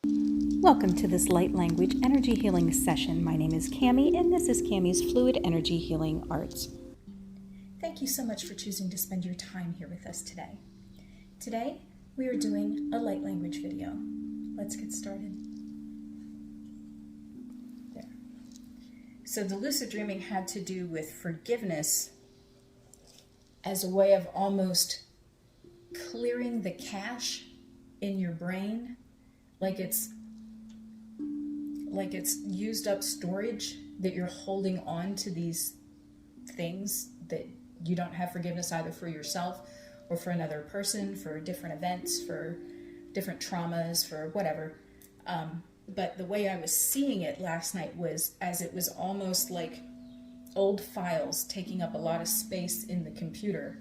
Welcome to this light language energy healing session. My name is Cami, and this is Cami's Fluid Energy Healing Arts. Thank you so much for choosing to spend your time here with us today. Today, we are doing a light language video. Let's get started. There. So the lucid dreaming had to do with forgiveness as a way of almost clearing the cache in your brain, like it's used up storage, that you're holding on to these things that you don't have forgiveness either for yourself or for another person, for different events, for different traumas, for whatever. But the way I was seeing it last night was as it was almost like old files taking up a lot of space in the computer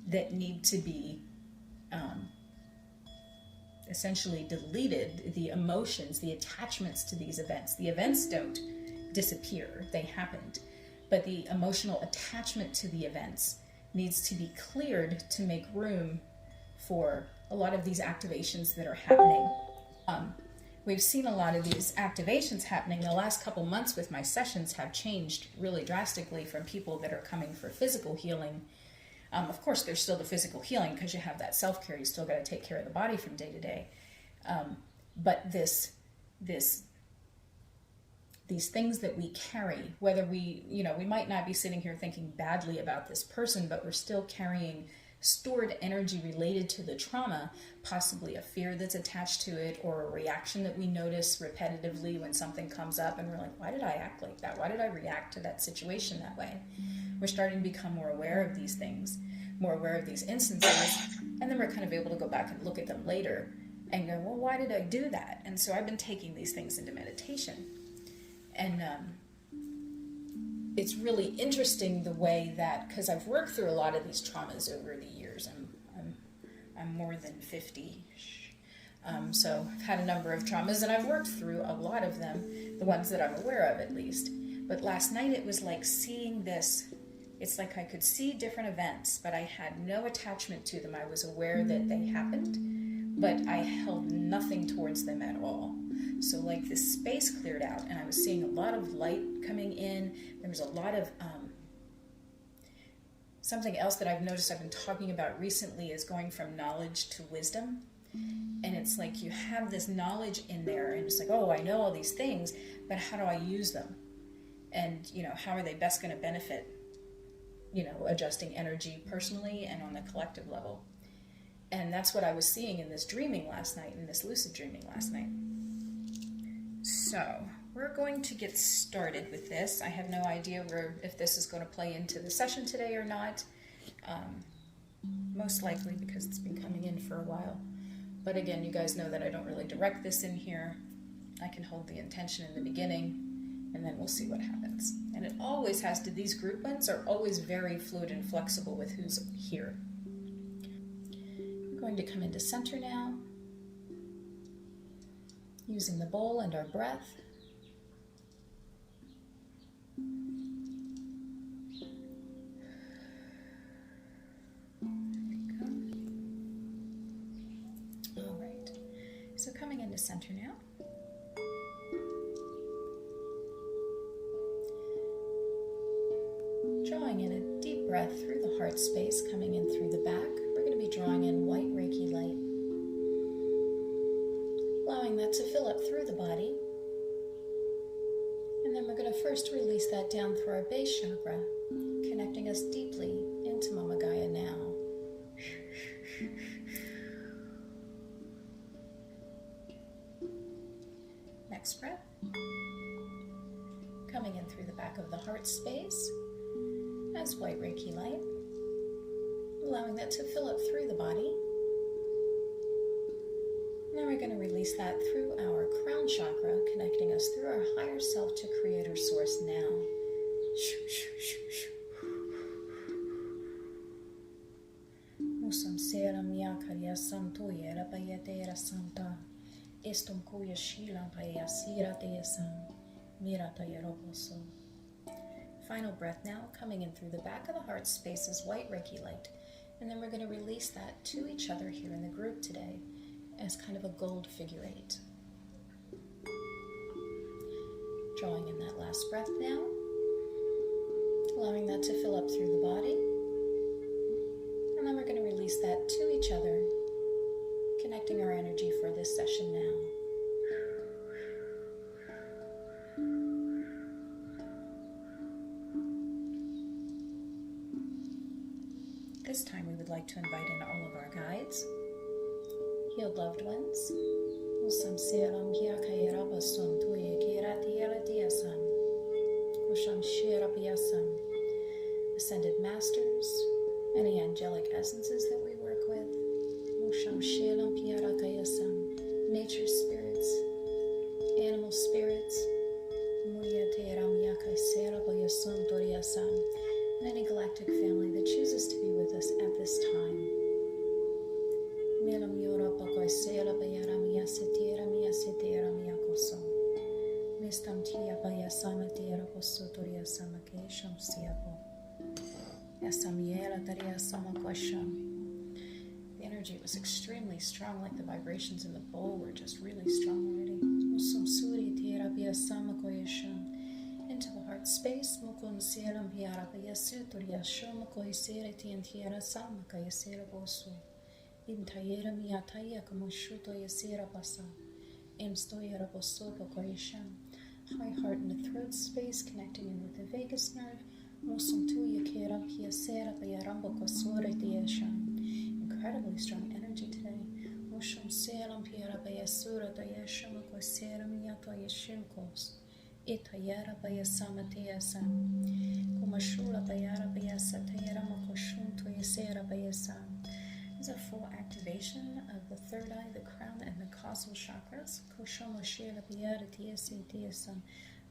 that need to be essentially deleted. The emotions, the attachments to these events. The events don't disappear, they happened. But the emotional attachment to the events needs to be cleared to make room for a lot of these activations that are happening. We've seen a lot of these activations happening. The last couple months with my sessions have changed really drastically from people that are coming for physical healing. Of course, there's still the physical healing because you have that self-care. You still got to take care of the body from day to day. But these things that we carry, whether we might not be sitting here thinking badly about this person, but we're still carrying stored energy related to the trauma, possibly a fear that's attached to it or a reaction that we notice repetitively when something comes up and we're like, why did I act like that? Why did I react to that situation that way? We're starting to become more aware of these things, more aware of these instances, and then we're kind of able to go back and look at them later and go, well, why did I do that? And so I've been taking these things into meditation. And it's really interesting the way that, because I've worked through a lot of these traumas over the years. I'm more than 50. So I've had a number of traumas, and I've worked through a lot of them, the ones that I'm aware of at least. But last night it was like seeing this. It's like I could see different events, but I had no attachment to them. I was aware that they happened, but I held nothing towards them at all. So like this space cleared out, and I was seeing a lot of light coming in. There was a lot of something else that I've noticed I've been talking about recently is going from knowledge to wisdom. And it's like you have this knowledge in there, and it's like, oh, I know all these things, but how do I use them? And, how are they best going to benefit, adjusting energy personally and on the collective level? And that's what I was seeing in this dreaming last night, in this lucid dreaming last night. So we're going to get started with this. I have no idea if this is going to play into the session today or not. Most likely because it's been coming in for a while. But again, you guys know that I don't really direct this in here. I can hold the intention in the beginning, and then we'll see what happens. And it always has to, these group ones are always very fluid and flexible with who's here. I'm going to come into center now, using the bowl and our breath. All right, so coming into center now. Drawing in a deep breath through the heart space, coming in through the back. We're going to be drawing in white reiki light, allowing that to fill up through the body. And then we're going to first release that down through our base chakra, connecting us deeply into Mama Gaia now. Next breath. Coming in through the back of the heart space as white reiki light, allowing that to fill up through the body. Now we're going to release that through our crown chakra, connecting us through our higher self to creator source now. Musam sera mia karia santo yera payetera santa. Estum kuya shila paya sira teyasan. Mirata yeroboso. Final breath now, coming in through the back of the heart space as white reiki light. And then we're going to release that to each other here in the group today as kind of a gold figure eight. last breath now, allowing that to fill up through the body. And then we're going to release that to each other, connecting our energy for this session now. This time we would like to invite in all of our guides, healed loved ones, ascended masters, any angelic essences that we work with, nature spirits, animal spirits, and any galactic family that chooses to be with us at this time. The energy was extremely strong, like the vibrations in the bowl were just really strong already. Into the heart space, high heart in the throat space, connecting in with the vagus nerve. Incredibly strong energy today. This is a full activation of the third eye, the crown, and the causal chakras.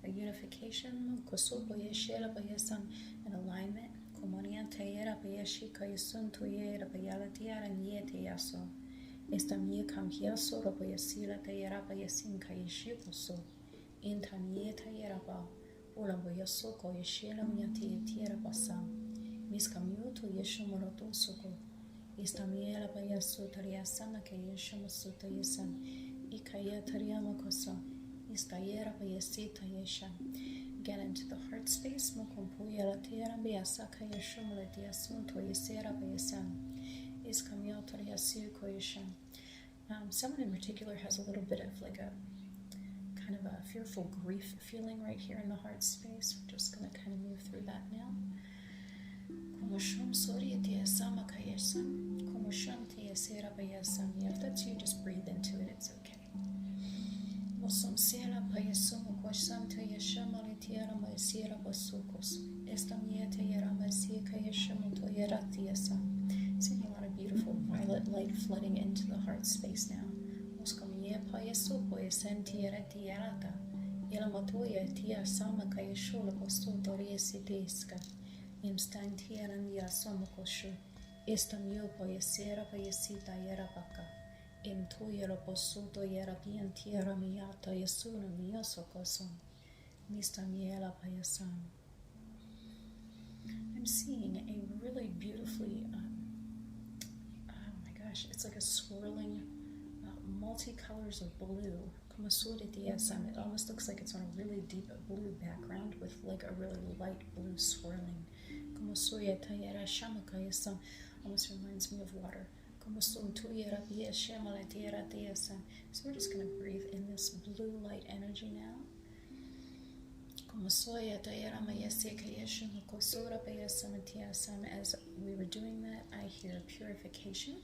A unification, and alignment. Again into the heart space. Someone in particular has a little bit of like a kind of a fearful grief feeling right here in the heart space. We're just going to kind of move through that now. If that's you, just breathe into it, it's okay. Seeing a lot of beautiful violet light flooding into the heart space now. I'm seeing a really beautifully, oh my gosh, it's like a swirling multicolors of blue. It almost looks like it's on a really deep blue background with like a really light blue swirling. Almost reminds me of water. So we're just going to breathe in this blue light energy now. As we were doing that, I hear purification.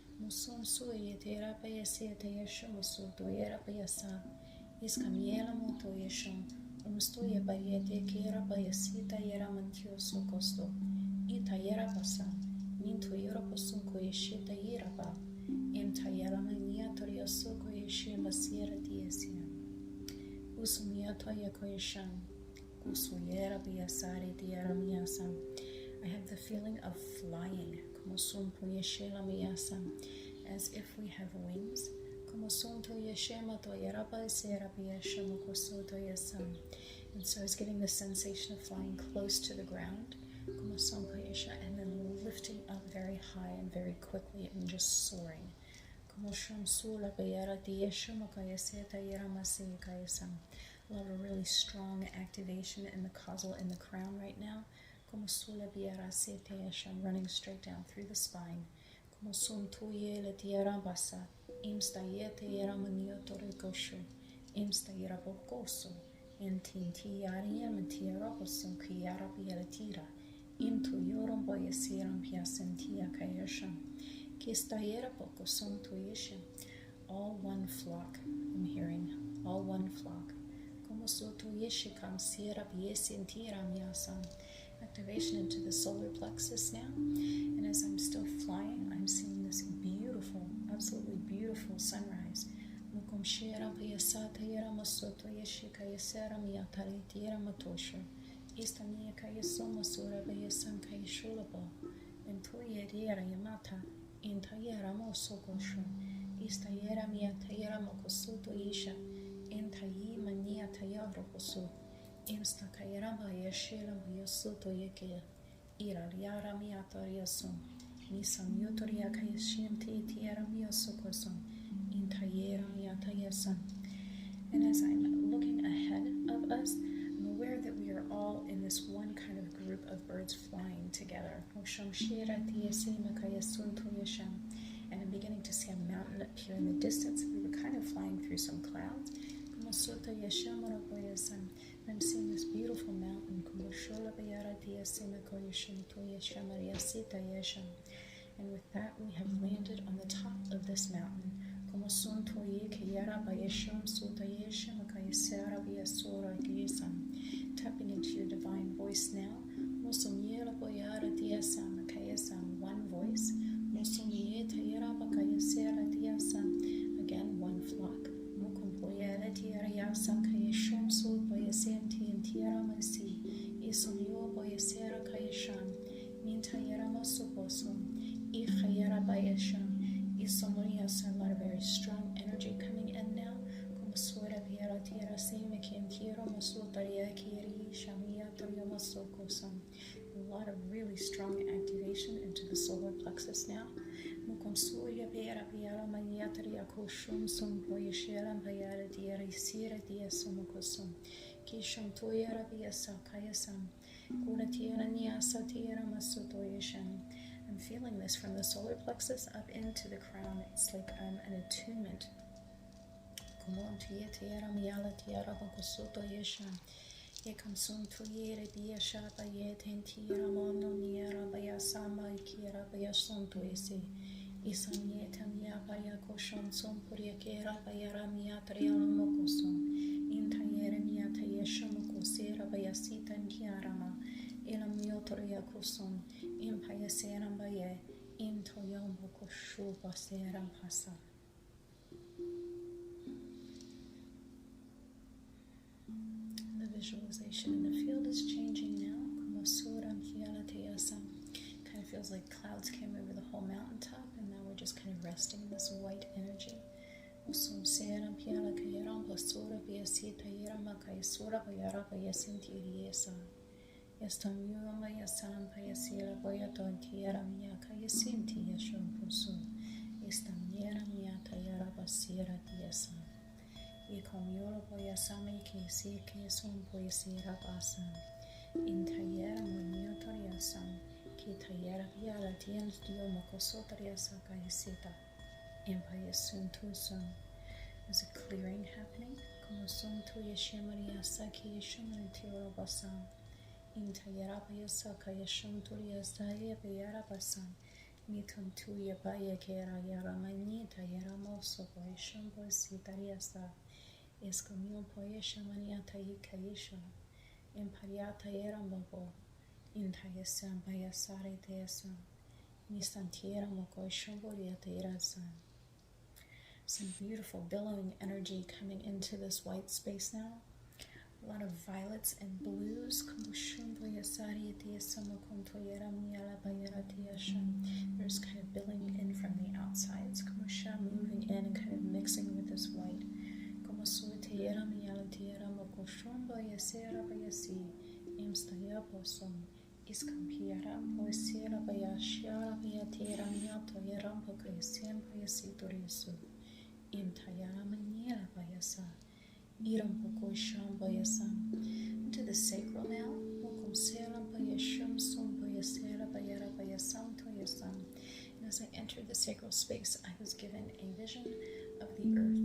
I have the feeling of flying, as if we have wings. And so it's getting the sensation of flying close to the ground, and then lifting up very high and very quickly and just soaring. We'll have a really strong activation in the causal, in the crown right now. Como sula biara sete eshan, running straight down through the spine. Como sum tuye le tiara basa. Imsta yete era manio tore gosho. Imsta yera bokoso. Entin tiaria matiara boso kiara biara tira. Imtu yorom boya siram piasentia kayasham. Kista yera boko som tuyisham. All one flock, I'm hearing. All one flock. Como soto yeshikam sierra biesintira miasam. Activation into the solar plexus now. And as I'm still flying, I'm seeing this beautiful, absolutely beautiful sunrise. Mukum shera piasata yera masoto yeshika yesera miatari tira matosho. Istania kayasoma sura bayasam kayashulabo. Entoya yera yamata. Intayera mosokosho. Istayera miatayera mokosuto isha. Intayi mania tayaro koso. Insta kayeramba yeshela yosoto yeke. Ira yara miata yasum. Nisam yotoria kayashim tiara miosokosum. Intayera miata yasam. And as I'm looking ahead of us, I'm aware that we are all in this one kind of group of birds flying together. And I'm beginning to see a mountain appear in the distance. We were kind of flying through some clouds. I'm seeing this beautiful mountain. And with that, we have landed on the top of this mountain. Tapping into your divine voice now. One voice. Again, one flock. A lot of very strong energy coming in now. A lot of really strong activation into the solar plexus now. I'm feeling this from the solar plexus up into the crown. It's like an attunement. The visualization in the field is changing now. Kind of feels like clouds came over the whole mountaintop, and now we're just kind of resting in this white energy. There's a clearing happening. Mitum tuya baya kera yara manita yara moso boy shumbo sitariasa. Escamion poye shamaniata yikayisha. Impariata yera mobo. Intayasam bayasare teasam. Nistantiera moko shumbo yaterasan. Some beautiful billowing energy coming into this white space now. A lot of violets and blues. There's kind of billing in from the outsides. Moving in and kind of mixing with this white. Into the sacral now. And as I entered the sacral space, I was given a vision of the earth.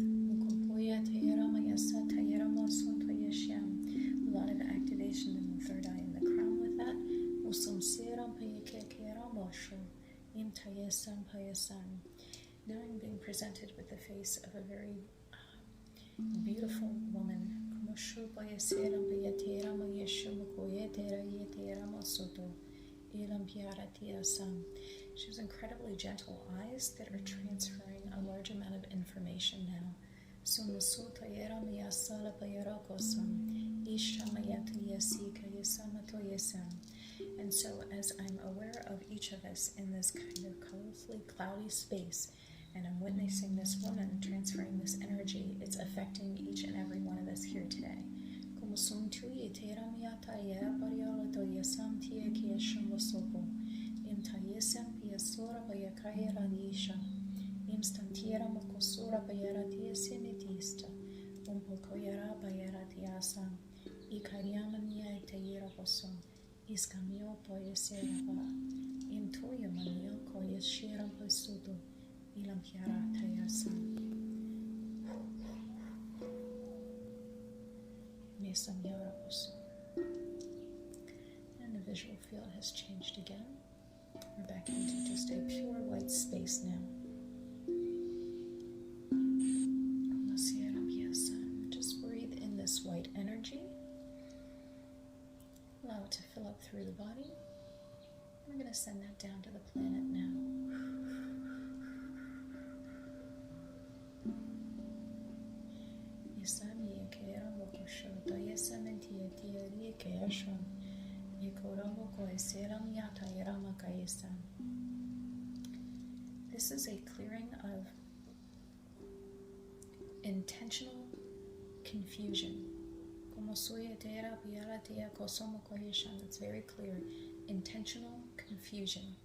A lot of activation in the third eye and the crown with that. Now I'm being presented with the face of a very beautiful woman. She has incredibly gentle eyes that are transferring a large amount of information now. And so as I'm aware of each of us in this kind of colorfully cloudy space, and I'm witnessing this woman transferring this energy, it's affecting each and every one of us here today. And the visual field has changed again. We're back into just a pure white space now. Just breathe in this white energy. Allow it to fill up through the body. We're going to send that down to the planet now. This is a clearing of intentional confusion. It's very clear. Intentional confusion.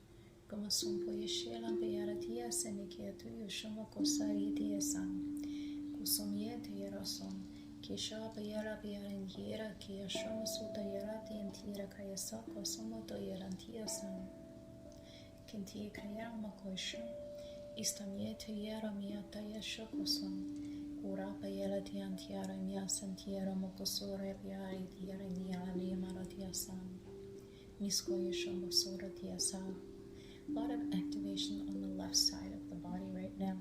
A lot of activation on the left side of the body right now.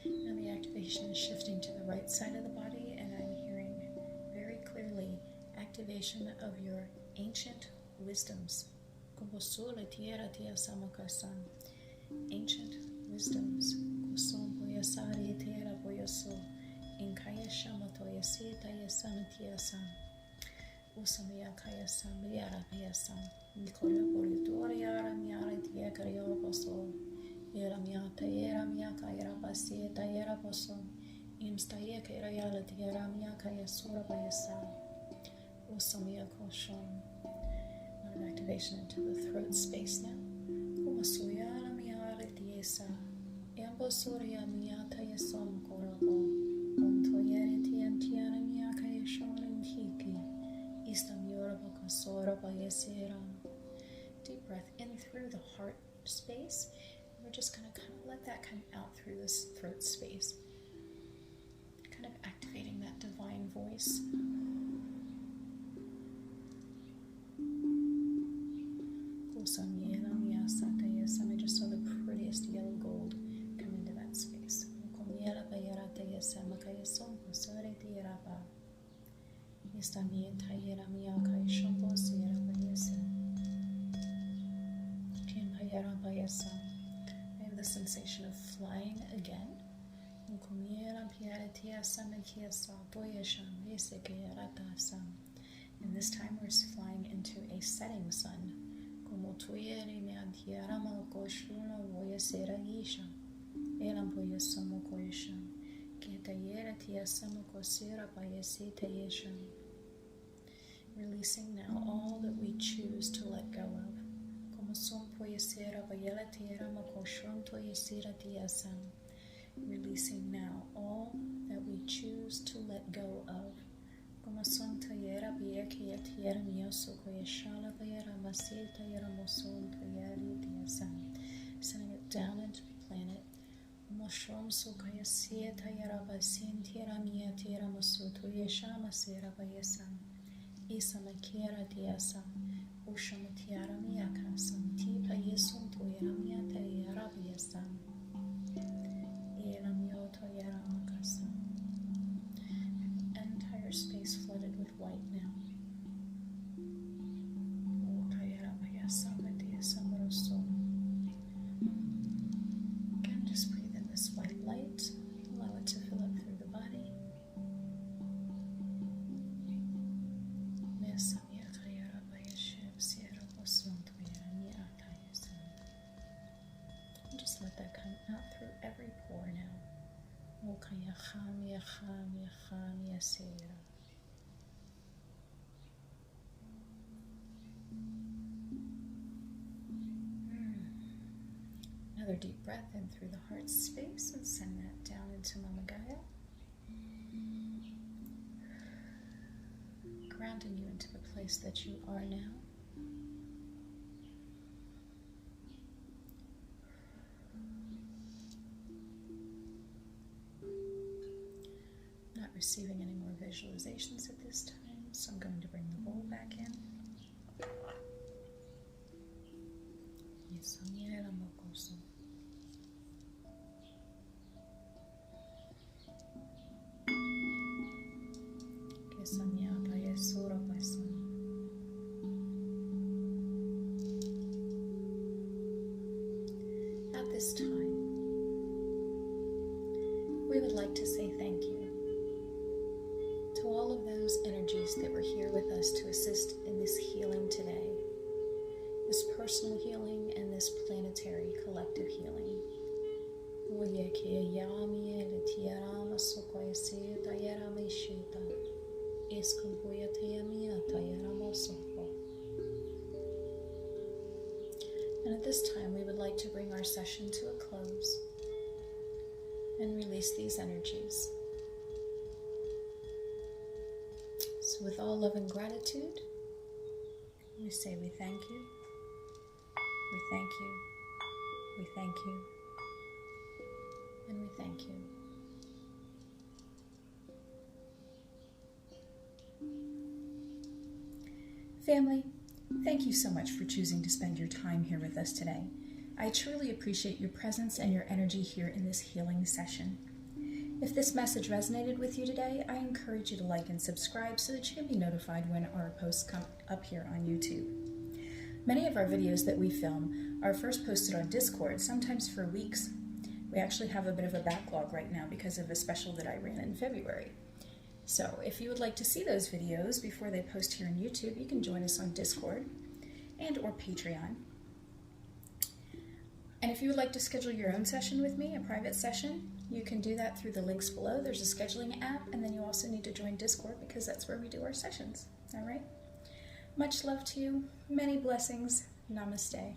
Now the activation is shifting to the right side of the body, and I'm hearing very clearly activation of your ancient wisdoms. Ancient wisdoms. A lot of activation into the throat space now. Deep breath in through the heart space. We're just going to kind of let that come out through this throat space. Kind of activating that divine voice. I just saw the prettiest yellow gold come into that space. I have the sensation of flying again. And this time we're flying into a setting sun. Elampuya Samokoyasham. Getayera Tia Samokosira Bayasita Yesham. Releasing now all that we choose to let go of. Como son poyasera bayela tierra makoshon toyasira tiasam. Releasing now all that we choose to let go of. Como son tayera biekia tierra mioso koyashala bayera masita yera moson toyari tiasam. Sending it down into the planet. Moshom sokayasia tayera basin tierra mia tierra moso toyashama sera bayasam. Isama kiera tiasa, ushama tiara miyakasam, tipa yesum toyera miyata yera biyasam, elam yoto yera makasam. Entire space flooded with white now. Oka yera bayasam, adiyasam rosum. Again, just breathe in this white light, allow it to fill up through the body. And just let that come out through every pore now. Another deep breath in through the heart space and send that down into Mama Gaia. Grounding you into the place that you are now. Not receiving any more visualizations at this time, so I'm going to bring the bowl back in. At this time, we would like to say thank you to all of those energies that were here with us to assist in this healing today, this personal healing and this planetary collective healing. And at this time, we would like to bring our session to a close and release these energies. So with all love and gratitude, we say we thank you, we thank you, we thank you, and we thank you. Family, thank you so much for choosing to spend your time here with us today. I truly appreciate your presence and your energy here in this healing session. If this message resonated with you today, I encourage you to like and subscribe so that you can be notified when our posts come up here on YouTube. Many of our videos that we film are first posted on Discord, sometimes for weeks. We actually have a bit of a backlog right now because of a special that I ran in February. So if you would like to see those videos before they post here on YouTube, you can join us on Discord and or Patreon. And if you would like to schedule your own session with me, a private session, you can do that through the links below. There's a scheduling app, and then you also need to join Discord because that's where we do our sessions. All right? Much love to you. Many blessings. Namaste.